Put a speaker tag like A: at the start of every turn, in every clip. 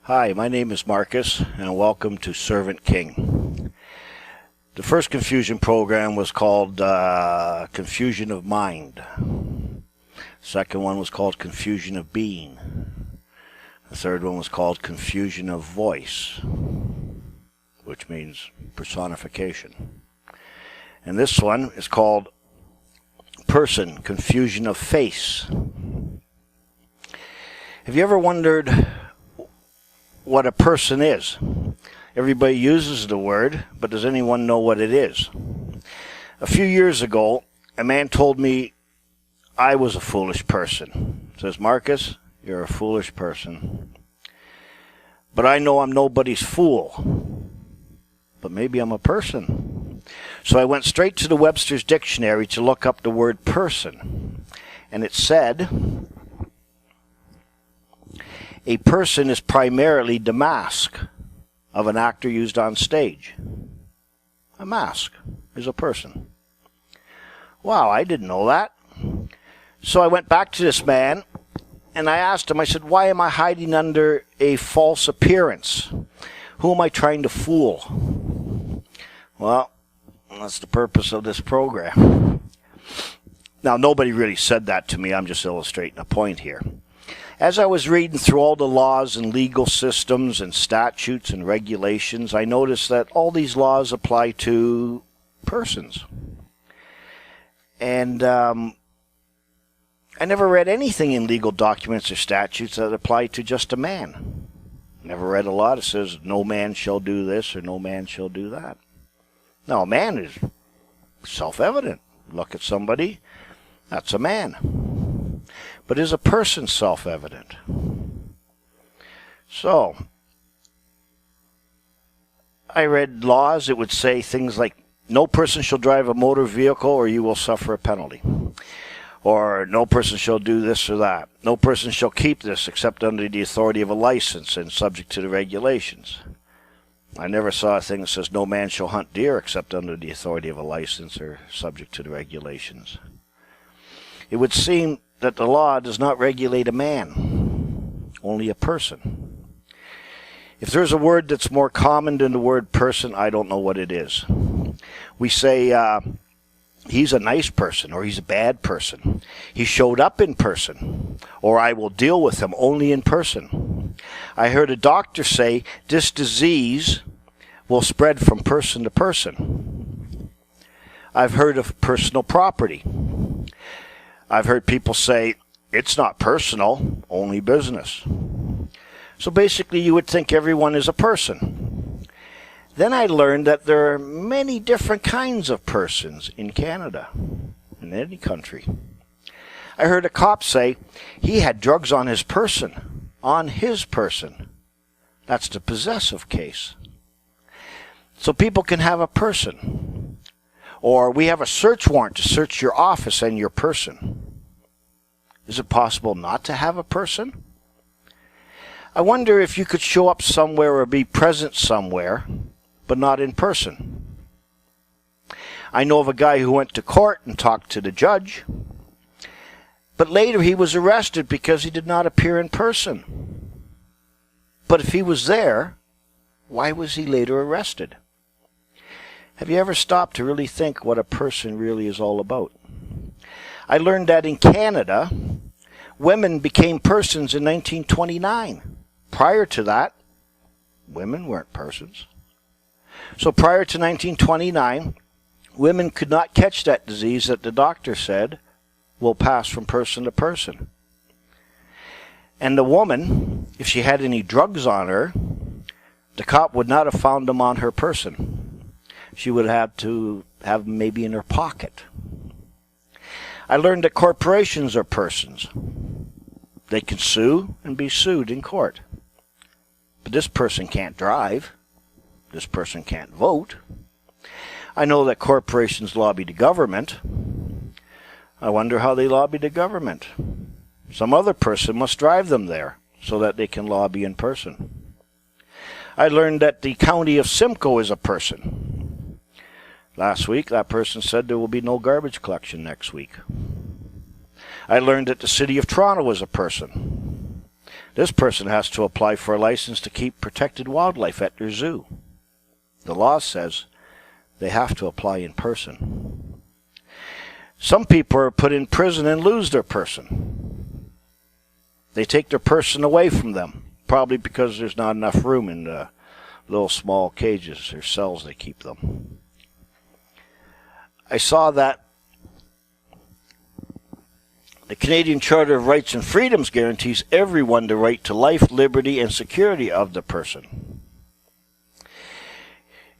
A: Hi, my name is Marcus, and welcome to Servant King. The first confusion program was called Confusion of Mind. The second one was called Confusion of Being. The third one was called Confusion of Voice, which means personification. And this one is called Person, Confusion of Face. Have you ever wondered what a person is? Everybody uses the word, but does anyone know what it is? A few years ago, a man told me I was a foolish person. Says, Marcus, you're a foolish person. But I know I'm nobody's fool. But maybe I'm a person. So I went straight to the Webster's Dictionary to look up the word person. And it said, a person is primarily the mask of an actor used on stage. A mask is a person. Wow, I didn't know that. So I went back to this man and I asked him, I said, why am I hiding under a false appearance? Who am I trying to fool? Well, that's the purpose of this program. Now, nobody really said that to me. I'm just illustrating a point here. As I was reading through all the laws and legal systems and statutes and regulations, I noticed that all these laws apply to persons. And I never read anything in legal documents or statutes that apply to just a man. Never read a law that says no man shall do this or no man shall do that. Now, a man is self-evident. Look at somebody, that's a man. But is a person self-evident? So, I read laws. It would say things like, no person shall drive a motor vehicle or you will suffer a penalty. Or no person shall do this or that. No person shall keep this except under the authority of a license and subject to the regulations. I never saw a thing that says no man shall hunt deer except under the authority of a license or subject to the regulations. It would seem that the law does not regulate a man, only a person. If there's a word that's more common than the word person, I don't know what it is. We say he's a nice person or he's a bad person. He showed up in person, or I will deal with him only in person. I heard a doctor say this disease will spread from person to person. I've heard of personal property. I've heard people say, it's not personal, only business. So basically you would think everyone is a person. Then I learned that there are many different kinds of persons in Canada, in any country. I heard a cop say he had drugs on his person. On his person. That's the possessive case. So people can have a person. Or we have a search warrant to search your office and your person. Is it possible not to have a person? I wonder if you could show up somewhere or be present somewhere, but not in person. I know of a guy who went to court and talked to the judge, but later he was arrested because he did not appear in person. But if he was there, why was he later arrested? Have you ever stopped to really think what a person really is all about? I learned that in Canada, women became persons in 1929. Prior to that, women weren't persons. So prior to 1929, women could not catch that disease that the doctor said will pass from person to person. And the woman, if she had any drugs on her, the cop would not have found them on her person. She would have to have them maybe in her pocket. I learned that corporations are persons. They can sue and be sued in court. But this person can't drive. This person can't vote. I know that corporations lobby the government. I wonder how they lobby the government. Some other person must drive them there so that they can lobby in person. I learned that the county of Simcoe is a person. Last week, that person said there will be no garbage collection next week. I learned that the city of Toronto is a person. This person has to apply for a license to keep protected wildlife at their zoo. The law says they have to apply in person. Some people are put in prison and lose their person. They take their person away from them, probably because there's not enough room in the little small cages or cells they keep them. I saw that the Canadian Charter of Rights and Freedoms guarantees everyone the right to life, liberty, and security of the person.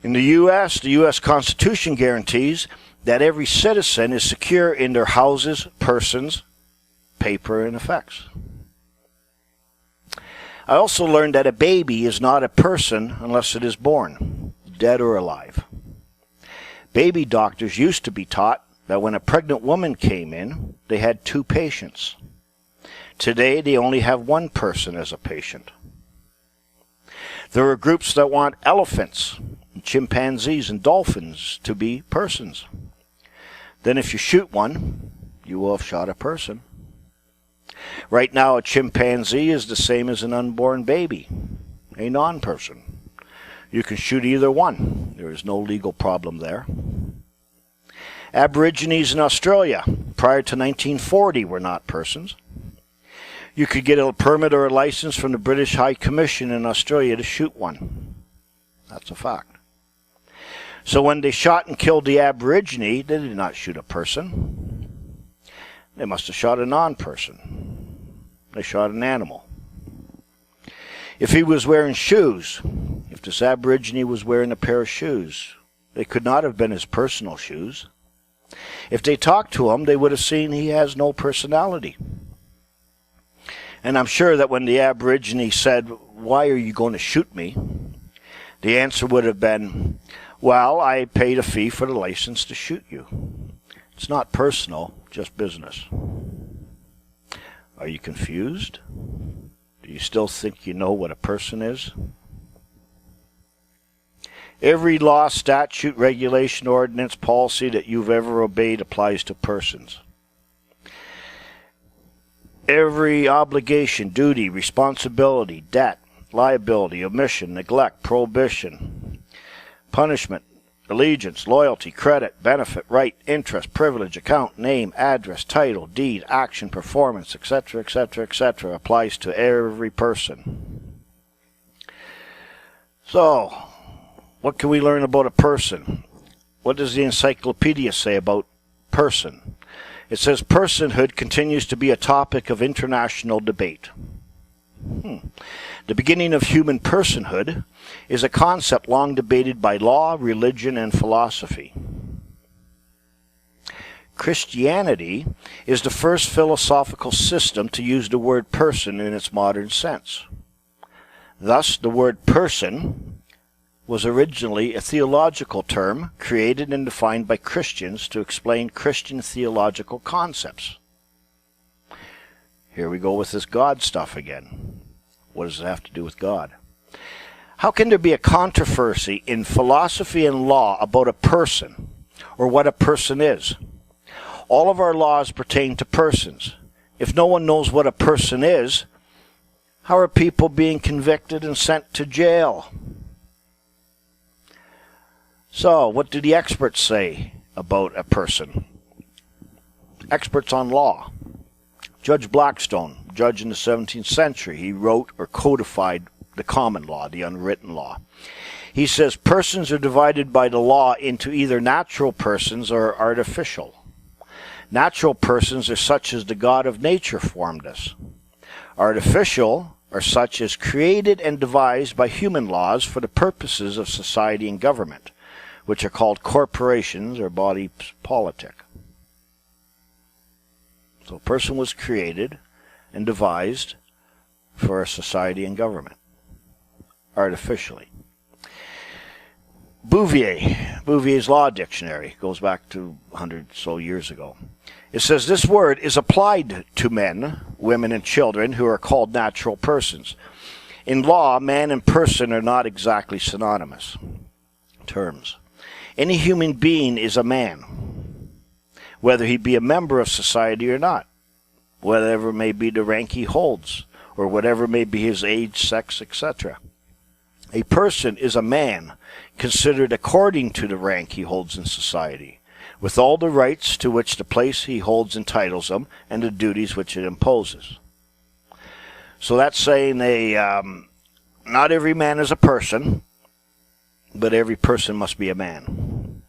A: In the U.S. Constitution guarantees that every citizen is secure in their houses, persons, paper, and effects. I also learned that a baby is not a person unless it is born, dead or alive. Baby doctors used to be taught that when a pregnant woman came in, they had 2 patients. Today, they only have 1 person as a patient. There are groups that want elephants, chimpanzees, and dolphins to be persons. Then if you shoot one, you will have shot a person. Right now, a chimpanzee is the same as an unborn baby, a non-person. You can shoot either one. There is no legal problem there. Aborigines in Australia, prior to 1940, were not persons. You could get a permit or a license from the British High Commission in Australia to shoot one. That's a fact. So when they shot and killed the Aborigine, they did not shoot a person. They must have shot a non-person. They shot an animal. If he was wearing shoes, if this Aborigine was wearing a pair of shoes, they could not have been his personal shoes. If they talked to him, they would have seen he has no personality. And I'm sure that when the Aborigine said, "Why are you going to shoot me?" the answer would have been, "Well, I paid a fee for the license to shoot you. It's not personal, just business." Are you confused? Do you still think you know what a person is? Every law, statute, regulation, ordinance, policy that you've ever obeyed applies to persons. Every obligation, duty, responsibility, debt, liability, omission, neglect, prohibition, punishment, allegiance, loyalty, credit, benefit, right, interest, privilege, account, name, address, title, deed, action, performance, etc., etc., etc., applies to every person. So, what can we learn about a person? What does the encyclopedia say about person? It says personhood continues to be a topic of international debate. The beginning of human personhood is a concept long debated by law, religion, and philosophy. Christianity is the first philosophical system to use the word person in its modern sense. Thus, the word person was originally a theological term created and defined by Christians to explain Christian theological concepts. Here we go with this God stuff again. What does it have to do with God? How can there be a controversy in philosophy and law about a person or what a person is? All of our laws pertain to persons. If no one knows what a person is, how are people being convicted and sent to jail? So, what do the experts say about a person? Experts on law. Judge Blackstone, judge in the 17th century, he wrote or codified the common law, the unwritten law. He says persons are divided by the law into either natural persons or artificial. Natural persons are such as the God of nature formed us. Artificial are such as created and devised by human laws for the purposes of society and government, which are called corporations or body politic. So a person was created and devised for a society and government, artificially. Bouvier's Law Dictionary, goes back to 100 so years ago. It says this word is applied to men, women, and children who are called natural persons. In law, man and person are not exactly synonymous terms. Any human being is a man, whether he be a member of society or not, whatever may be the rank he holds, or whatever may be his age, sex, etc. A person is a man, considered according to the rank he holds in society, with all the rights to which the place he holds entitles him, and the duties which it imposes. So that's saying not every man is a person, but every person must be a man.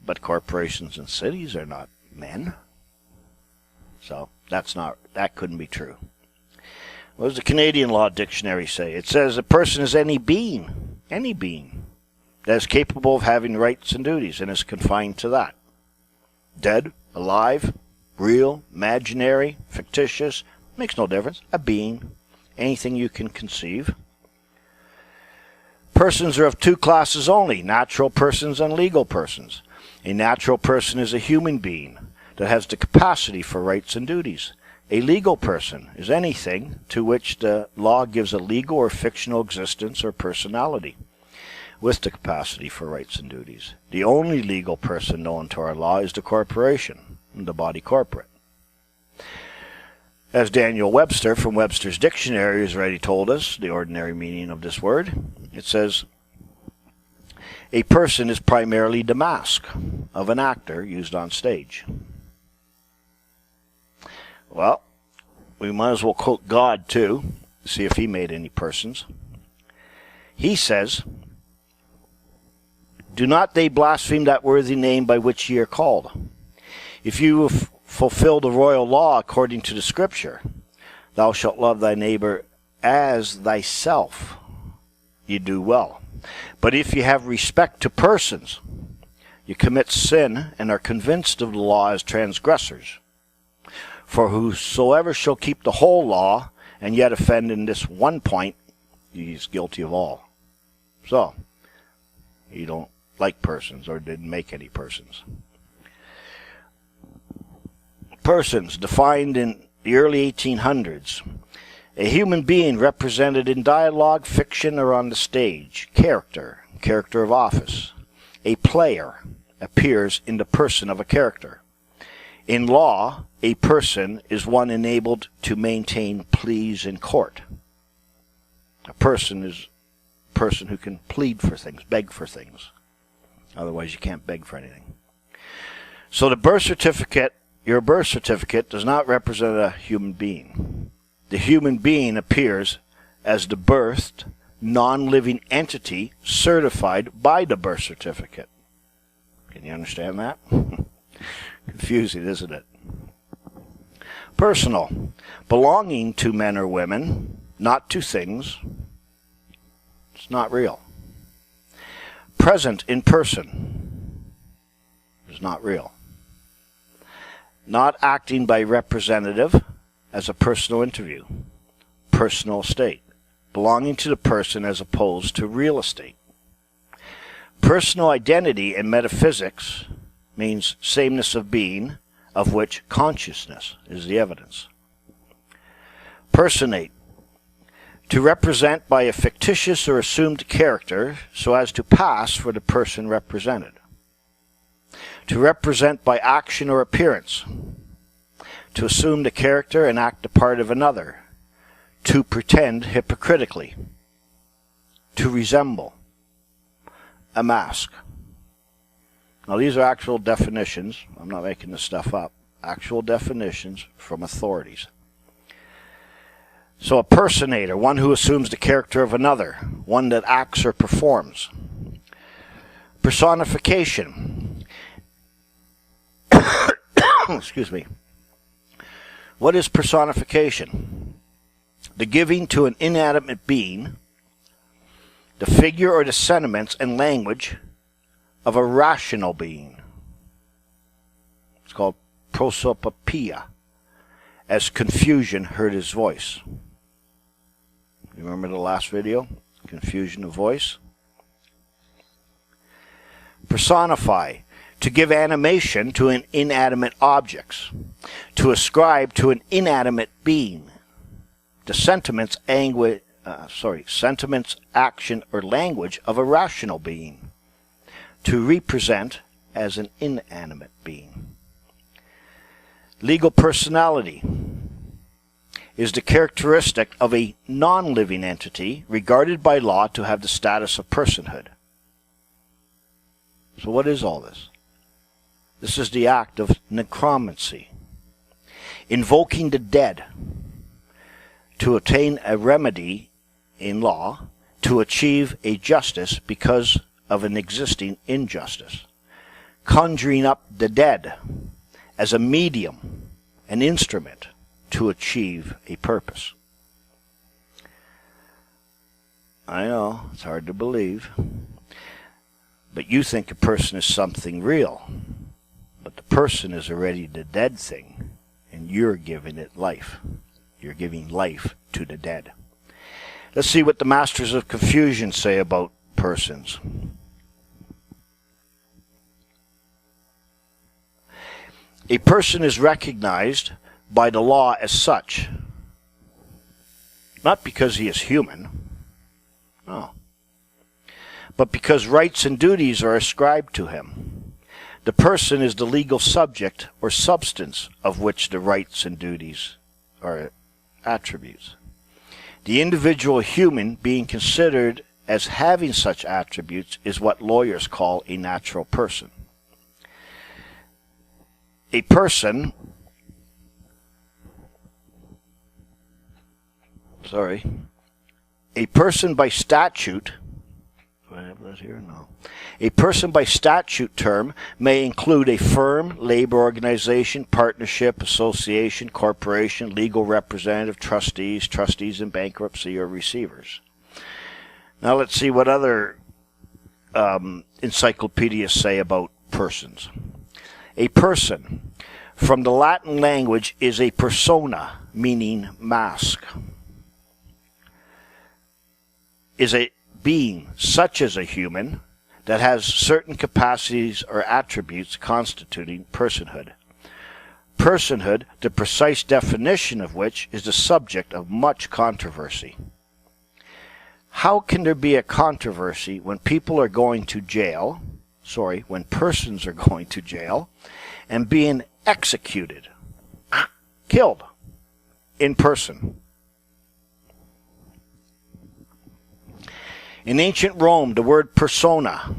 A: But corporations and cities are not men. So that couldn't be true. What does the Canadian Law Dictionary say? It says a person is any being that is capable of having rights and duties and is confined to that. Dead, alive, real, imaginary, fictitious, makes no difference. A being, anything you can conceive. Persons are of two classes only, natural persons and legal persons. A natural person is a human being that has the capacity for rights and duties. A legal person is anything to which the law gives a legal or fictional existence or personality, with the capacity for rights and duties. The only legal person known to our law is the corporation, the body corporate. As Daniel Webster from Webster's Dictionary has already told us the ordinary meaning of this word, it says, a person is primarily the mask of an actor used on stage. Well, we might as well quote God too, see if he made any persons. He says, do not they blaspheme that worthy name by which ye are called? If you fulfill the royal law according to the Scripture, thou shalt love thy neighbor as thyself, you do well. But if you have respect to persons, you commit sin and are convinced of the law as transgressors. For whosoever shall keep the whole law and yet offend in this one point, he is guilty of all. So, you don't like persons or didn't make any persons. Persons defined in the early 1800s. A human being represented in dialogue, fiction, or on the stage. Character of office. A player appears in the person of a character. In law, a person is one enabled to maintain pleas in court. A person is a person who can plead for things, beg for things. Otherwise, you can't beg for anything. So the birth certificate, your birth certificate, does not represent a human being. The human being appears as the birthed, non-living entity certified by the birth certificate. Can you understand that? Confusing, isn't it? Personal. Belonging to men or women, not to things. It's not real. Present in person is not real. Not acting by representative as a personal interview. Personal estate. Belonging to the person as opposed to real estate. Personal identity in metaphysics means sameness of being, of which consciousness is the evidence. Personate. To represent by a fictitious or assumed character so as to pass for the person represented. To represent by action or appearance. To assume the character and act the part of another. To pretend hypocritically. To resemble. A mask. Now these are actual definitions. I'm not making this stuff up. Actual definitions from authorities. So a personator, one who assumes the character of another, one that acts or performs. Personification. Excuse me. What is personification? The giving to an inanimate being the figure or the sentiments and language of a rational being. It's called prosopopoeia, as Confucian heard his voice. You remember the last video? Confusion of voice. Personify, to give animation to an inanimate objects, to ascribe to an inanimate being the sentiments, sentiments, action, or language of a rational being, to represent as an inanimate being. Legal personality, is the characteristic of a non-living entity regarded by law to have the status of personhood. So what is all this? This is the act of necromancy, invoking the dead to obtain a remedy in law to achieve a justice because of an existing injustice, conjuring up the dead as a medium, an instrument to achieve a purpose. I know, it's hard to believe, but you think a person is something real, but the person is already the dead thing, and you're giving it life. You're giving life to the dead. Let's see what the Masters of Confusion say about persons. A person is recognized by the law as such, not because he is human, no, but because rights and duties are ascribed to him. The person is the legal subject or substance of which the rights and duties are attributes. The individual human being considered as having such attributes is what lawyers call a natural person. A person, a person by statute, do I have that here? No. A person by statute term may include a firm, labor organization, partnership, association, corporation, legal representative, trustees in bankruptcy, or receivers. Now let's see what other encyclopedias say about persons. A person, from the Latin language, is a persona, meaning mask. Is a being, such as a human, that has certain capacities or attributes constituting personhood. Personhood, the precise definition of which is the subject of much controversy. How can there be a controversy when people are going to jail, when persons are going to jail and being executed, killed in person? In ancient Rome, the word persona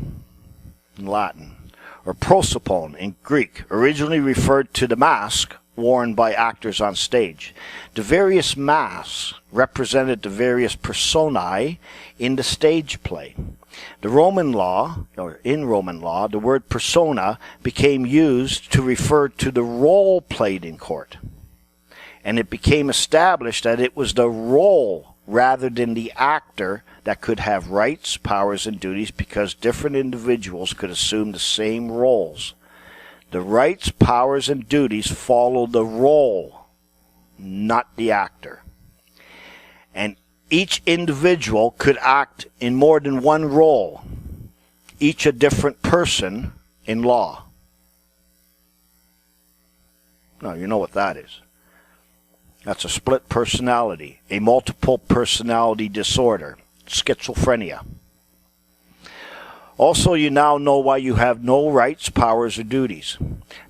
A: in Latin, or prosopon in Greek, originally referred to the mask worn by actors on stage. The various masks represented the various personae in the stage play. In Roman law, the word persona became used to refer to the role played in court. And it became established that it was the role rather than the actor that could have rights, powers, and duties, because different individuals could assume the same roles. The rights, powers, and duties follow the role, not the actor. And each individual could act in more than one role, each a different person in law. Now, you know what that is. That's a split personality, a multiple personality disorder, schizophrenia. Also, you now know why you have no rights, powers, or duties.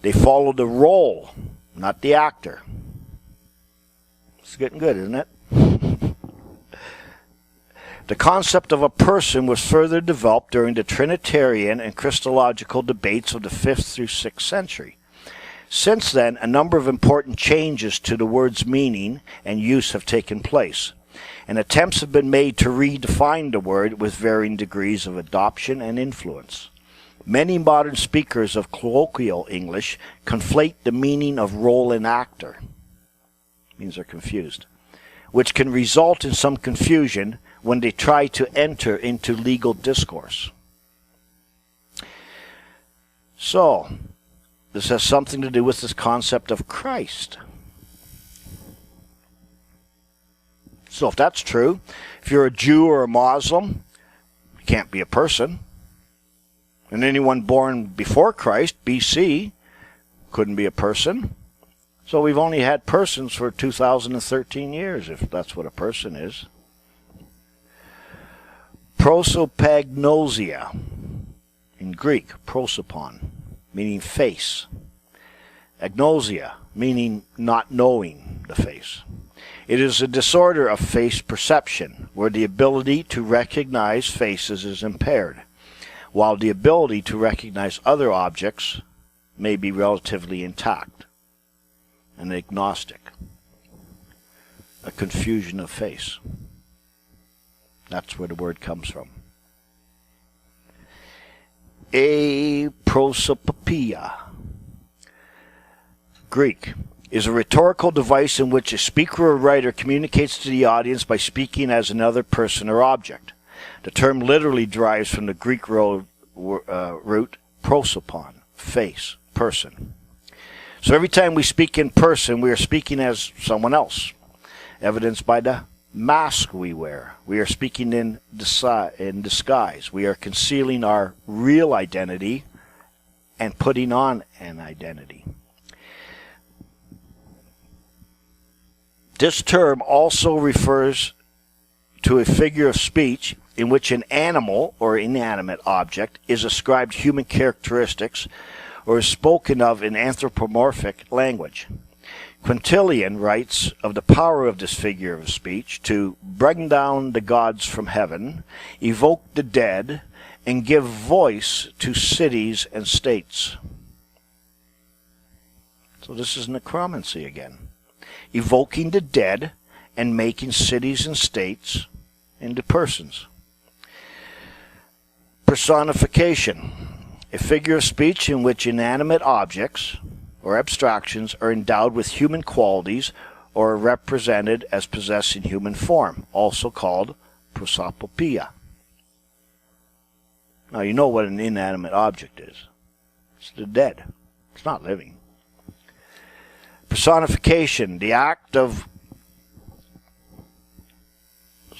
A: They follow the role, not the actor. It's getting good, isn't it? The concept of a person was further developed during the Trinitarian and Christological debates of the 5th through 6th century. Since then, a number of important changes to the word's meaning and use have taken place, and attempts have been made to redefine the word with varying degrees of adoption and influence. Many modern speakers of colloquial English conflate the meaning of role and actor. It means they're confused, which can result in some confusion when they try to enter into legal discourse. So, this has something to do with this concept of Christ. So if that's true, if you're a Jew or a Muslim, you can't be a person. And anyone born before Christ, BC, couldn't be a person. So we've only had persons for 2013 years, if that's what a person is. Prosopagnosia, in Greek, prosopon, meaning face. Agnosia, meaning not knowing the face. It is a disorder of face perception, where the ability to recognize faces is impaired, while the ability to recognize other objects may be relatively intact. An agnostic. A confusion of face. That's where the word comes from. Aprosopopeia. Greek. Is a rhetorical device in which a speaker or writer communicates to the audience by speaking as another person or object. The term literally derives from the Greek root prosopon, face, person. So every time we speak in person, we are speaking as someone else, evidenced by the mask we wear. We are speaking in disguise. We are concealing our real identity and putting on an identity. This term also refers to a figure of speech in which an animal or inanimate object is ascribed human characteristics or is spoken of in anthropomorphic language. Quintilian writes of the power of this figure of speech to bring down the gods from heaven, evoke the dead, and give voice to cities and states. So this is necromancy again. Evoking the dead and making cities and states into persons. Personification. A figure of speech in which inanimate objects or abstractions are endowed with human qualities or are represented as possessing human form, also called prosopopeia. Now you know what an inanimate object is. It's the dead. It's not living. Personification, the act of,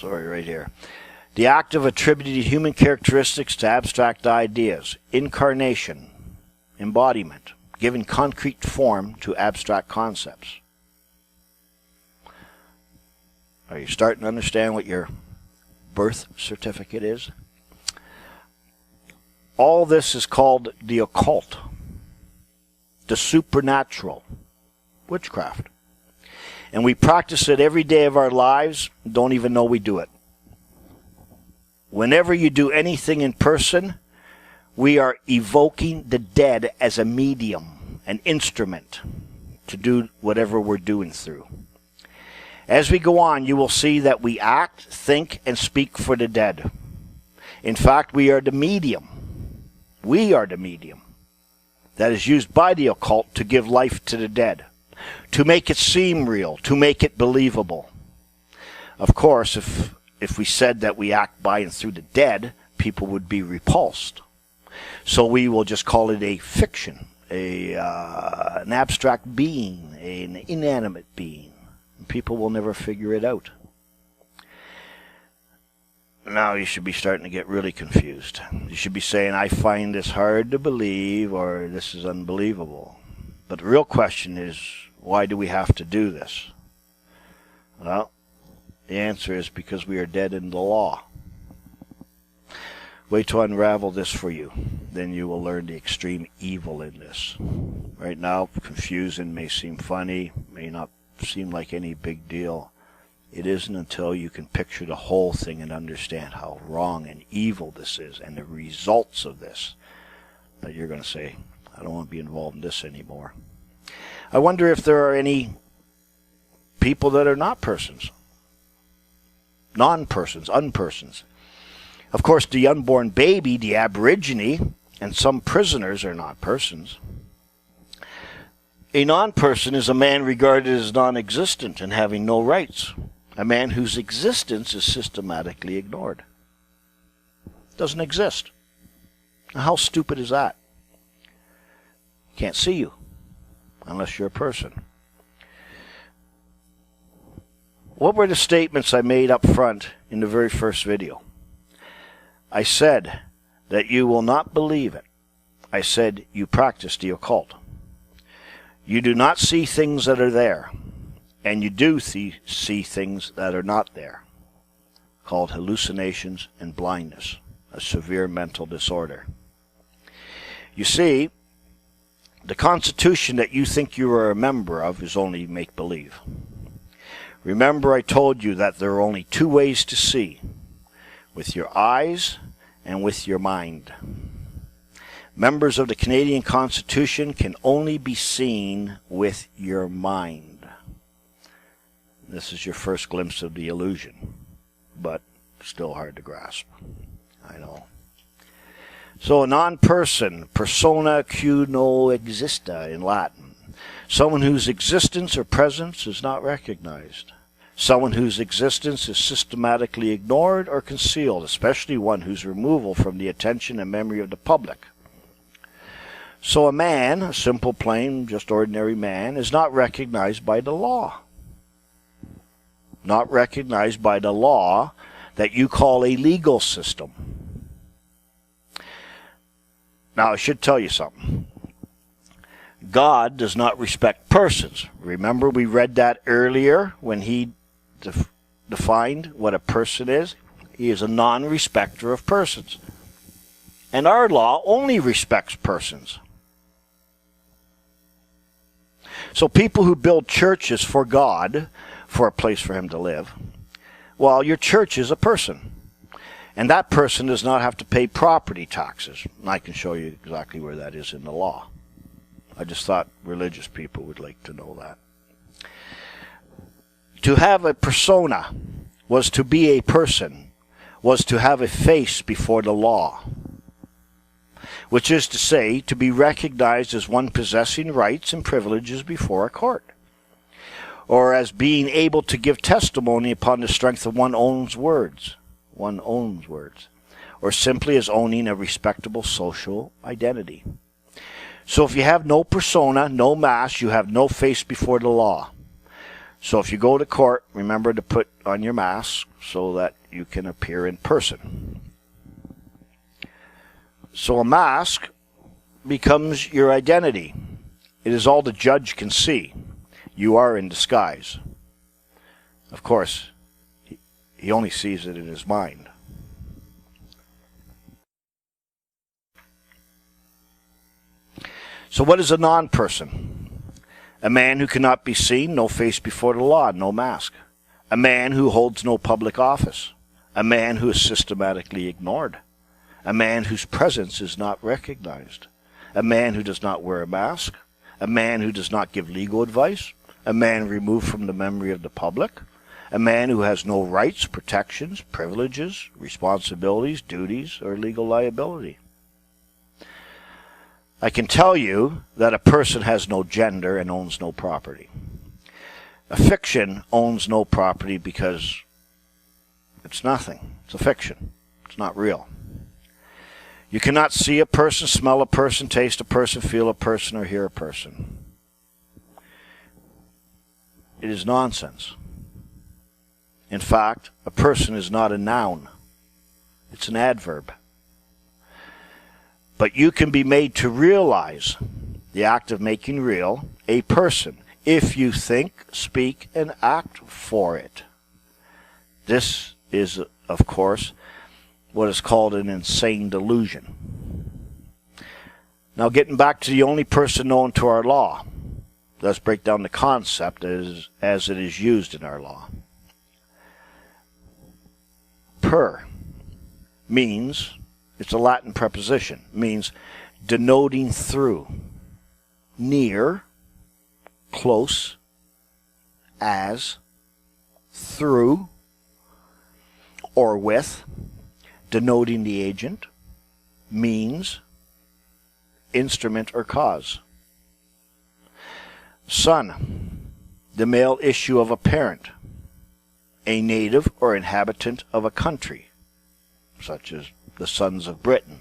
A: the act of attributing human characteristics to abstract ideas. Incarnation, embodiment, giving concrete form to abstract concepts. Are you starting to understand what your birth certificate is? All this is called the occult, the supernatural. Witchcraft. And we practice it every day of our lives, don't even know we do it. Whenever you do anything in person, we are evoking the dead as a medium, an instrument to do whatever we're doing through. As we go on, you will see that we act, think, and speak for the dead. In fact, we are the medium. We are the medium that is used by the occult to give life to the dead, to make it seem real, to make it believable. Of course, if we said that we act by and through the dead, people would be repulsed. So we will just call it a fiction, an abstract being, an inanimate being. People will never figure it out. Now you should be starting to get really confused. You should be saying, I find this hard to believe, or this is unbelievable. But the real question is, why do we have to do this? Well, the answer is because we are dead in the law. Wait to unravel this for you. Then you will learn the extreme evil in this. Right now, confusing may seem funny, may not seem like any big deal. It isn't until you can picture the whole thing and understand how wrong and evil this is and the results of this that you're going to say, I don't want to be involved in this anymore. I wonder if there are any people that are not persons. Non-persons, unpersons. Of course, the unborn baby, the aborigine, and some prisoners are not persons. A non-person is a man regarded as non-existent and having no rights. A man whose existence is systematically ignored. Doesn't exist. Now, how stupid is that? Can't see you unless you're a person. What were the statements I made up front in the very first video? I said that you will not believe it. I said you practice the occult. You do not see things that are there, and you do see things that are not there, called hallucinations and blindness, a severe mental disorder. You see, the Constitution that you think you are a member of is only make-believe. Remember I told you that there are only two ways to see, with your eyes and with your mind. Members of the Canadian Constitution can only be seen with your mind. This is your first glimpse of the illusion, but still hard to grasp. I know. So a non-person, persona que no exista in Latin. Someone whose existence or presence is not recognized. Someone whose existence is systematically ignored or concealed, especially one whose removal from the attention and memory of the public. So a man, a simple, plain, just ordinary man, is not recognized by the law. Not recognized by the law that you call a legal system. Now, I should tell you something. God does not respect persons. Remember we read that earlier when he defined what a person is? He is a non-respecter of persons. And our law only respects persons. So people who build churches for God, for a place for him to live, well, your church is a person. And that person does not have to pay property taxes. And I can show you exactly where that is in the law. I just thought religious people would like to know that. To have a persona was to be a person, was to have a face before the law, which is to say, to be recognized as one possessing rights and privileges before a court, or as being able to give testimony upon the strength of one's own words, or simply as owning a respectable social identity. So if you have no persona, no mask, you have no face before the law. So if you go to court, remember to put on your mask so that you can appear in person. So a mask becomes your identity. It is all the judge can see. You are in disguise. Of course, he only sees it in his mind. So what is a non-person? A man who cannot be seen, no face before the law, no mask. A man who holds no public office. A man who is systematically ignored. A man whose presence is not recognized. A man who does not wear a mask. A man who does not give legal advice. A man removed from the memory of the public. A man who has no rights, protections, privileges, responsibilities, duties, or legal liability. I can tell you that a person has no gender and owns no property. A fiction owns no property because it's nothing. It's a fiction. It's not real. You cannot see a person, smell a person, taste a person, feel a person, or hear a person. It is nonsense. In fact, a person is not a noun. It's an adverb. But you can be made to realize, the act of making real, a person, if you think, speak, and act for it. This is, of course, what is called an insane delusion. Now, getting back to the only person known to our law, let's break down the concept as it is used in our law. Per means, it's a Latin preposition, means denoting through, near, close, as, through, or with, denoting the agent, means, instrument, or cause. Son, the male issue of a parent, a native or inhabitant of a country, such as the sons of Britain.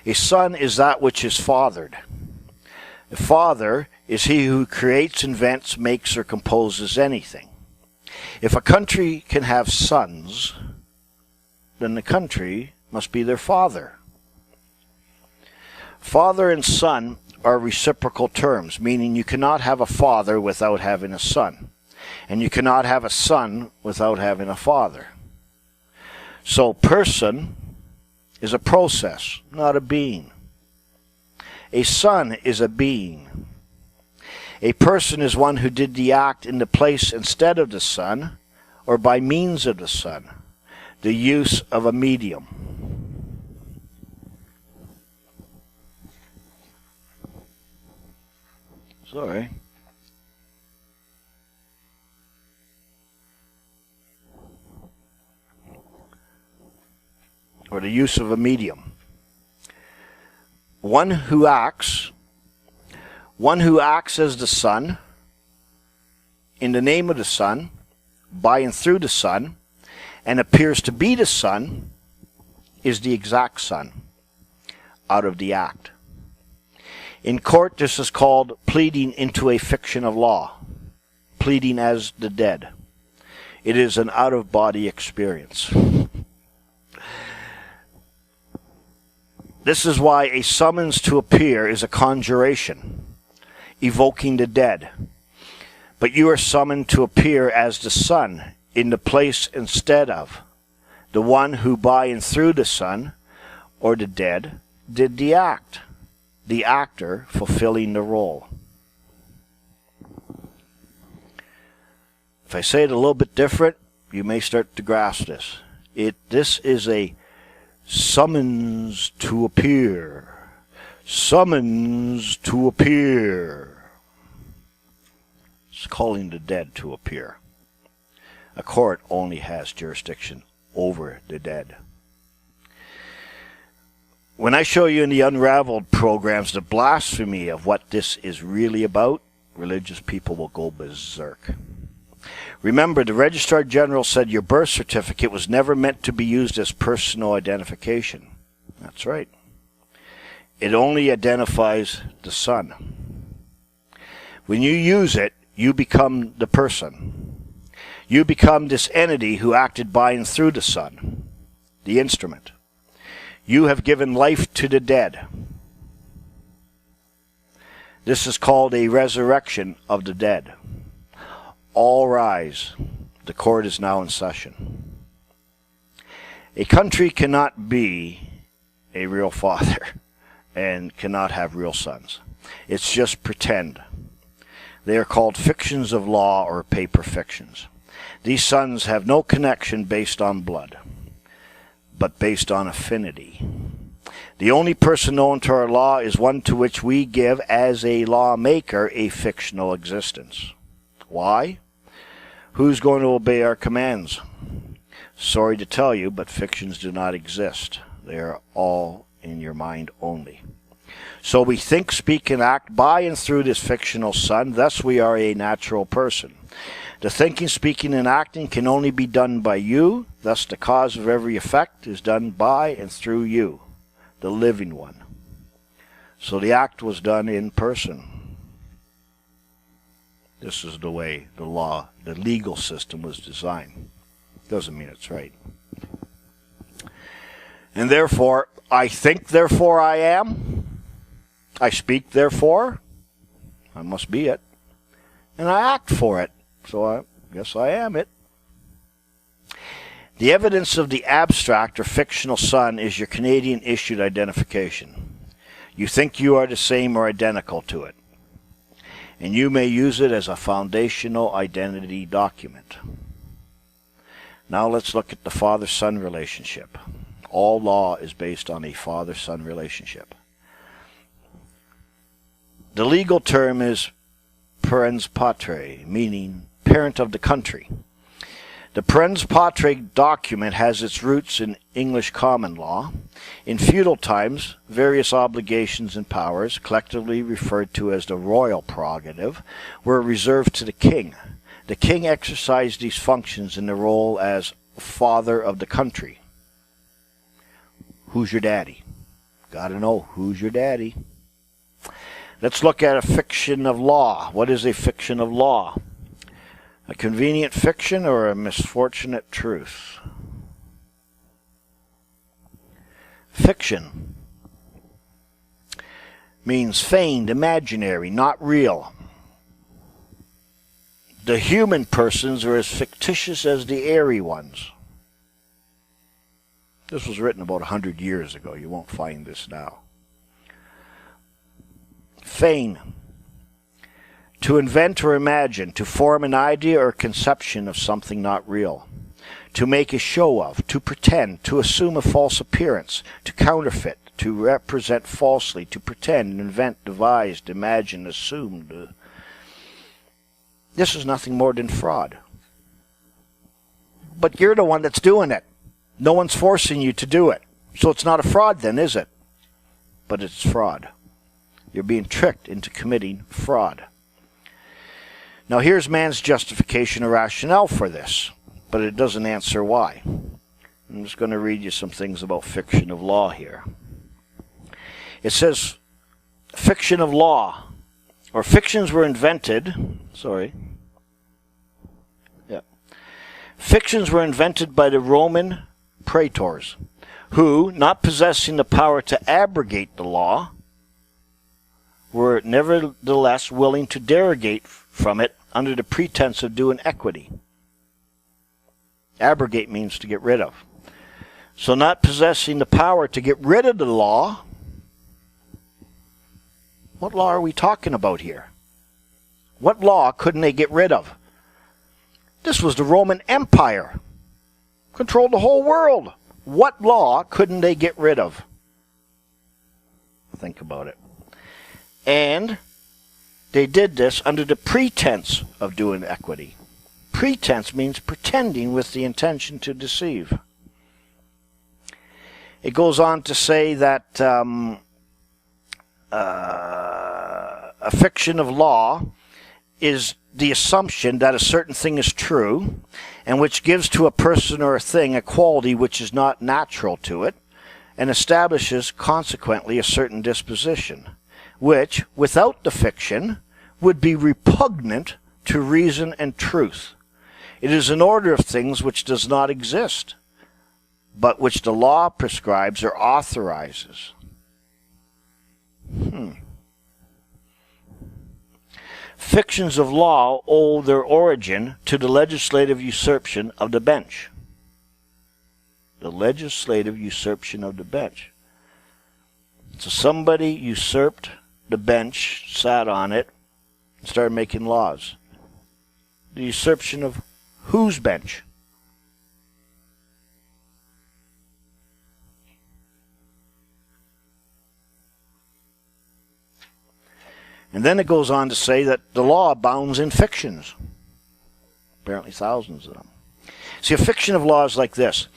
A: A son is that which is fathered. A father is he who creates, invents, makes, or composes anything. If a country can have sons, then the country must be their father. Father and son are reciprocal terms, meaning you cannot have a father without having a son, and you cannot have a son without having a father. So person is a process, not a being. A son is a being. A person is one who did the act in the place instead of the Son, or by means of the Son, the use of a medium. Sorry. Or the use of a medium. One who acts as the Son, in the name of the Son, by and through the Son, and appears to be the Son, is the exact Son, out of the act. In court, this is called pleading into a fiction of law, pleading as the dead. It is an out-of-body experience. This is why a summons to appear is a conjuration, evoking the dead. But you are summoned to appear as the Son, in the place instead of the one who by and through the Son, or the dead, did the act, the actor fulfilling the role. If I say it a little bit different, you may start to grasp this. This is a summons to appear. Summons to appear. It's calling the dead to appear. A court only has jurisdiction over the dead. When I show you in the Unraveled programs the blasphemy of what this is really about, religious people will go berserk. Remember, the Registrar General said your birth certificate was never meant to be used as personal identification. That's right. It only identifies the Son. When you use it, you become the person. You become this entity who acted by and through the Son, the instrument. You have given life to the dead. This is called a resurrection of the dead. All rise. The court is now in session. A country cannot be a real father and cannot have real sons. It's just pretend. They are called fictions of law or paper fictions. These sons have no connection based on blood, but based on affinity. The only person known to our law is one to which we give, as a lawmaker, a fictional existence. Why? Who's going to obey our commands? Sorry to tell you, but fictions do not exist. They are all in your mind only. So we think, speak, and act by and through this fictional Son. Thus we are a natural person. The thinking, speaking, and acting can only be done by you. Thus the cause of every effect is done by and through you, the living one. So the act was done in person. This is the way the law, the legal system was designed. Doesn't mean it's right. And therefore, I think, therefore I am. I speak, therefore I must be it. And I act for it. So I guess I am it. The evidence of the abstract or fictional Son is your Canadian issued identification. You think you are the same or identical to it. And you may use it as a foundational identity document. Now let's look at the father-son relationship. All law is based on a father-son relationship. The legal term is parens patriae, meaning parent of the country. The parens patriae document has its roots in English common law. In feudal times, various obligations and powers, collectively referred to as the royal prerogative, were reserved to the king. The king exercised these functions in the role as father of the country. Who's your daddy? Gotta know, who's your daddy? Let's look at a fiction of law. What is a fiction of law? A convenient fiction or a misfortunate truth? Fiction means feigned, imaginary, not real. The human persons are as fictitious as the airy ones. This was written about 100 years ago. You won't find this now. Feign. To invent or imagine, to form an idea or conception of something not real. To make a show of, to pretend, to assume a false appearance, to counterfeit, to represent falsely, to pretend, invent, devised, imagine, assumed. This is nothing more than fraud. But you're the one that's doing it. No one's forcing you to do it. So it's not a fraud then, is it? But it's fraud. You're being tricked into committing fraud. Now here's man's justification or rationale for this, but it doesn't answer why. I'm just going to read you some things about fiction of law here. It says, fiction of law, or fictions were invented, fictions were invented by the Roman praetors, who, not possessing the power to abrogate the law, were nevertheless willing to derogate from it under the pretense of doing equity. Abrogate means to get rid of. So not possessing the power to get rid of the law, what law are we talking about here? What law couldn't they get rid of? This was the Roman Empire. Controlled the whole world. What law couldn't they get rid of? Think about it. And they did this under the pretense of doing equity. Pretense means pretending with the intention to deceive. It goes on to say that a fiction of law is the assumption that a certain thing is true, and which gives to a person or a thing a quality which is not natural to it, and establishes consequently a certain disposition, which, without the fiction, would be repugnant to reason and truth. It is an order of things which does not exist, but which the law prescribes or authorizes. Fictions of law owe their origin to the legislative usurpation of the bench. The legislative usurpation of the bench. So somebody usurped the bench, sat on it, and started making laws. The usurpation of whose bench? And then it goes on to say that the law abounds in fictions. Apparently thousands of them. See, a fiction of law is like this.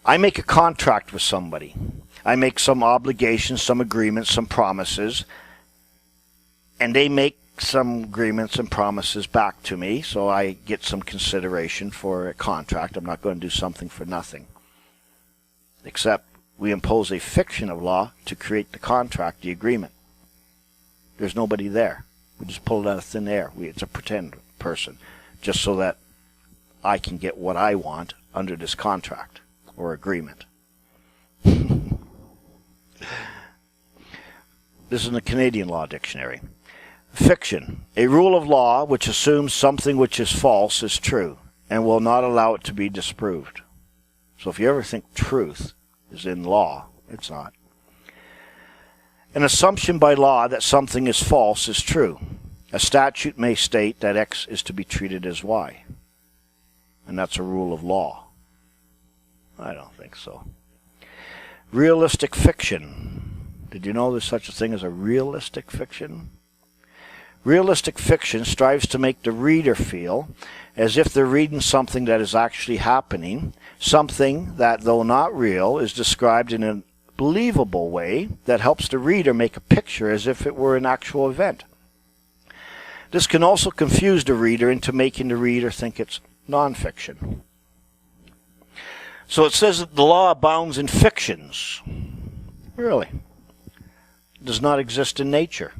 A: I make a contract with somebody. I make some obligations, some agreements, some promises, and they make some agreements and promises back to me, so I get some consideration for a contract. I'm not going to do something for nothing. Except we impose a fiction of law to create the contract, the agreement. There's nobody there. We just pull it out of thin air. It's a pretend person, just so that I can get what I want under this contract or agreement. This is in the Canadian Law Dictionary. Fiction, a rule of law which assumes something which is false is true and will not allow it to be disproved. So if you ever think truth is in law, it's not. An assumption by law that something is false is true. A statute may state that X is to be treated as Y. And that's a rule of law. I don't think so. Realistic fiction. Did you know there's such a thing as a realistic fiction? Realistic fiction strives to make the reader feel as if they're reading something that is actually happening, something that, though not real, is described in a believable way that helps the reader make a picture as if it were an actual event. This can also confuse the reader into making the reader think it's nonfiction. So it says that the law abounds in fictions. Really? It does not exist in nature.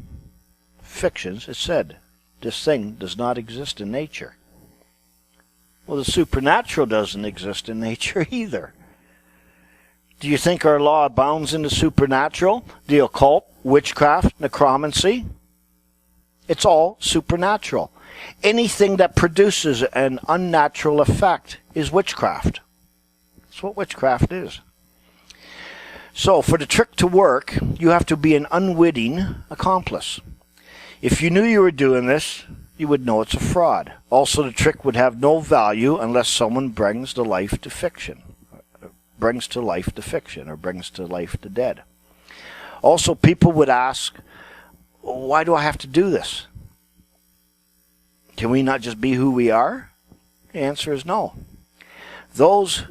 A: Fictions, it said. This thing does not exist in nature. Well, the supernatural doesn't exist in nature either. Do you think our law abounds in the supernatural, the occult, witchcraft, necromancy? It's all supernatural. Anything that produces an unnatural effect is witchcraft. That's what witchcraft is. So, for the trick to work, you have to be an unwitting accomplice. If you knew you were doing this, you would know it's a fraud. Also, the trick would have no value unless someone brings to life the fiction. Brings to life the fiction, or brings to life the dead. Also, people would ask, why do I have to do this? Can we not just be who we are? The answer is no. Those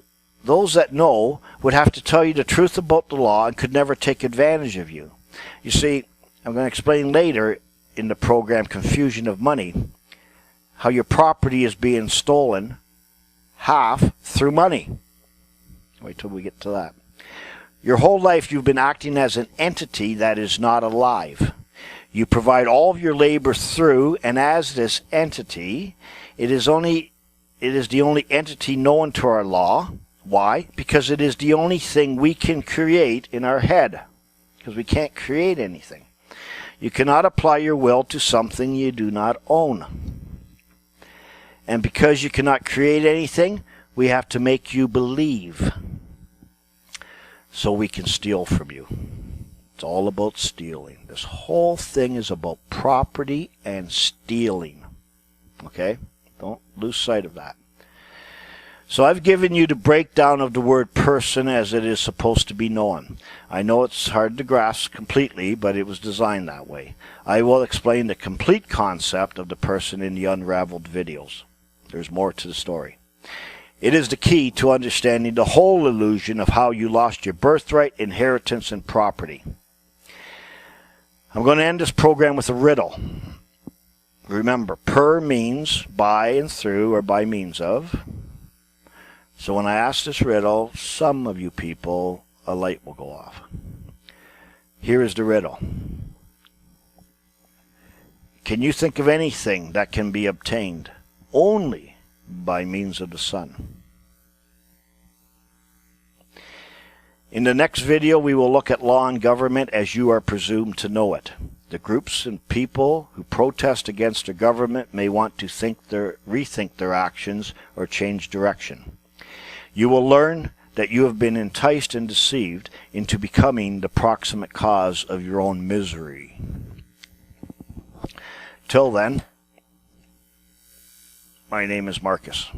A: that know would have to tell you the truth about the law and could never take advantage of you. You see, I'm going to explain later in the program Confusion of Money how your property is being stolen half through money. Wait till we get to that. Your whole life you've been acting as an entity that is not alive. You provide all of your labor through and as this entity. It is the only entity known to our law. Why? Because it is the only thing we can create in our head. Because we can't create anything. You cannot apply your will to something you do not own. And because you cannot create anything, we have to make you believe so we can steal from you. It's all about stealing. This whole thing is about property and stealing. Okay? Don't lose sight of that. So I've given you the breakdown of the word person as it is supposed to be known. I know it's hard to grasp completely, but it was designed that way. I will explain the complete concept of the person in the unraveled videos. There's more to the story. It is the key to understanding the whole illusion of how you lost your birthright, inheritance, and property. I'm going to end this program with a riddle. Remember, per means by and through or by means of. So when I ask this riddle, some of you people, a light will go off. Here is the riddle. Can you think of anything that can be obtained only by means of the sun? In the next video, we will look at law and government as you are presumed to know it. The groups and people who protest against the government may want to rethink their actions or change direction. You will learn that you have been enticed and deceived into becoming the proximate cause of your own misery. Till then, my name is Marcus.